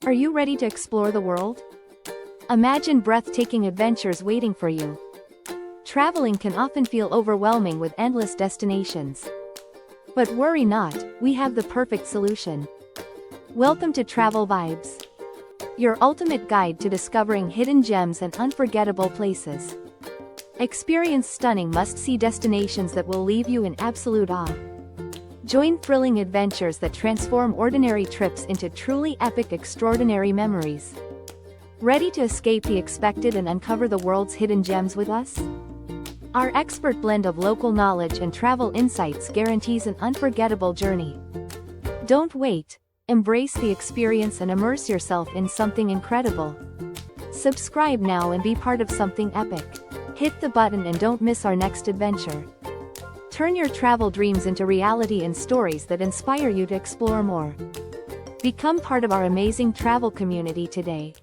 Are you ready to explore the world? Imagine breathtaking adventures waiting for you. Traveling can often feel overwhelming with endless destinations. But worry not, we have the perfect solution. Welcome to Travel Vibes, your ultimate guide to discovering hidden gems and unforgettable places. Experience stunning must-see destinations that will leave you in absolute awe. Join thrilling adventures that transform ordinary trips into truly epic, extraordinary memories. Ready to escape the expected and uncover the world's hidden gems with us? Our expert blend of local knowledge and travel insights guarantees an unforgettable journey. Don't wait, embrace the experience and immerse yourself in something incredible. Subscribe now and be part of something epic. Hit the button and don't miss our next adventure. Turn your travel dreams into reality and stories that inspire you to explore more. Become part of our amazing travel community today.